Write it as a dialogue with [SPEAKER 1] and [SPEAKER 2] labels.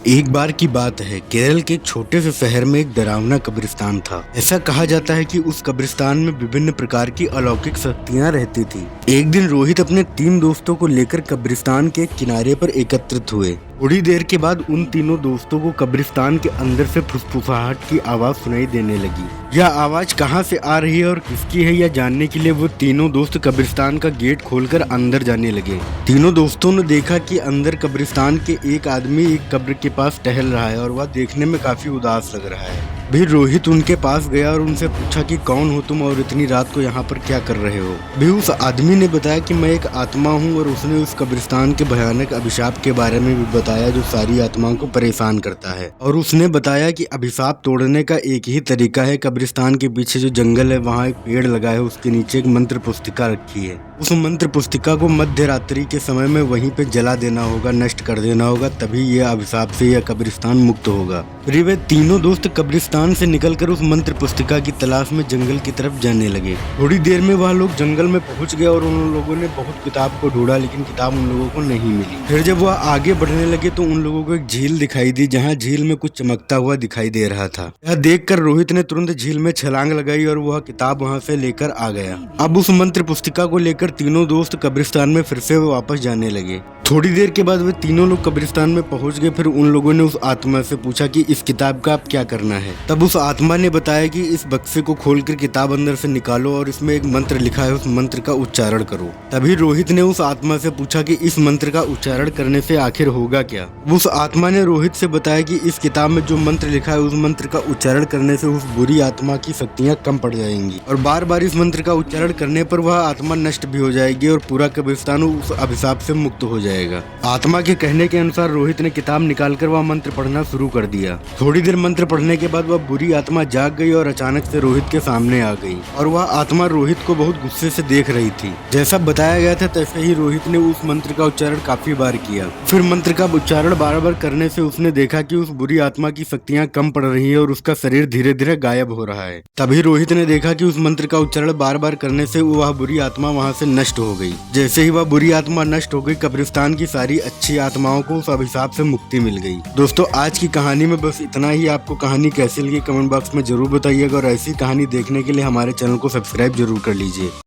[SPEAKER 1] एक बार की बात है, केरल के एक छोटे से शहर में एक डरावना कब्रिस्तान था। ऐसा कहा जाता है कि उस कब्रिस्तान में विभिन्न प्रकार की अलौकिक शक्तियां रहती थी। एक दिन रोहित अपने 3 दोस्तों को लेकर कब्रिस्तान के किनारे पर एकत्रित हुए। थोड़ी देर के बाद उन तीनों दोस्तों को कब्रिस्तान के अंदर से फुसफुसाहट की आवाज सुनाई देने लगी। यह आवाज कहां से आ रही है और किसकी है, यह जानने के लिए वो तीनों दोस्त कब्रिस्तान का गेट खोलकर अंदर जाने लगे। तीनों दोस्तों ने देखा कि अंदर कब्रिस्तान के एक आदमी एक कब्र के पास टहल रहा है और वह देखने में काफी उदास लग रहा है। फिर रोहित उनके पास गया और उनसे पूछा कि कौन हो तुम और इतनी रात को यहाँ पर क्या कर रहे हो। भी उस आदमी ने बताया कि मैं एक आत्मा हूँ और उसने उस कब्रिस्तान के भयानक अभिशाप के बारे में भी बताया जो सारी आत्माओं को परेशान करता है। और उसने बताया कि अभिशाप तोड़ने का एक ही तरीका है, कब्रिस्तान के पीछे जो जंगल है वहाँ एक पेड़ लगा है, उसके नीचे एक मंत्र पुस्तिका रखी है। उस मंत्र पुस्तिका को मध्य रात्रि के समय में वहीं पे जला देना होगा, नष्ट कर देना होगा, तभी यह अभिशाप से यह कब्रिस्तान मुक्त होगा। फिर वे तीनों दोस्त कब्रिस्तान से निकलकर उस मंत्र पुस्तिका की तलाश में जंगल की तरफ जाने लगे। थोड़ी देर में वह लोग जंगल में पहुंच गए और उन लोगों ने बहुत किताब को ढूंढा, लेकिन किताब उन लोगों को नहीं मिली। फिर जब वह आगे बढ़ने लगे तो उन लोगों को एक झील दिखाई दी, जहाँ झील में कुछ चमकता हुआ दिखाई दे रहा था। यह देखकर रोहित ने तुरंत झील में छलांग लगाई और वह किताब वहाँ से लेकर आ गया। अब उस मंत्र पुस्तिका को लेकर तीनों दोस्त कब्रिस्तान में फिर से वापस जाने लगे। थोड़ी देर के बाद वे तीनों लोग कब्रिस्तान में पहुंच गए। फिर उन लोगों ने उस आत्मा से पूछा कि इस किताब का अब क्या करना है। तब उस आत्मा ने बताया कि इस बक्से को खोलकर किताब अंदर से निकालो और इसमें एक मंत्र लिखा है, उस मंत्र का उच्चारण करो। तभी रोहित ने उस आत्मा से पूछा कि इस मंत्र का उच्चारण करने से आखिर होगा क्या। उस आत्मा ने रोहित से बताया कि इस किताब में जो मंत्र लिखा है, उस मंत्र का उच्चारण करने से उस बुरी आत्मा की शक्तियाँ कम पड़ जाएंगी और बार बार इस मंत्र का उच्चारण करने पर वह आत्मा नष्ट भी हो जाएगी और पूरा कब्रिस्तान उस अभिशाप से मुक्त हो जाएगा। आत्मा के कहने के अनुसार रोहित ने किताब निकालकर वह मंत्र पढ़ना शुरू कर दिया। थोड़ी देर मंत्र पढ़ने के बाद वह बुरी आत्मा जाग गई और अचानक से रोहित के सामने आ गई और वह आत्मा रोहित को बहुत गुस्से से देख रही थी। जैसा बताया गया था तैसे ही रोहित ने उस मंत्र का उच्चारण काफी बार किया। फिर मंत्र का उच्चारण बार बार करने से उसने देखा कि उस बुरी आत्मा की शक्तियां कम पड़ रही है और उसका शरीर धीरे धीरे गायब हो रहा है। तभी रोहित ने देखा कि उस मंत्र का उच्चारण बार बार करने से वह बुरी आत्मा वहां से नष्ट हो गई। जैसे ही वह बुरी आत्मा नष्ट हो गई, कब्रिस्तान की सारी अच्छी आत्माओं को उस अभिशाप से मुक्ति मिल गई। दोस्तों, आज की कहानी में बस इतना ही। आपको कहानी कैसी लगी कमेंट बॉक्स में जरूर बताइएगा और ऐसी कहानी देखने के लिए हमारे चैनल को सब्सक्राइब जरूर कर लीजिए।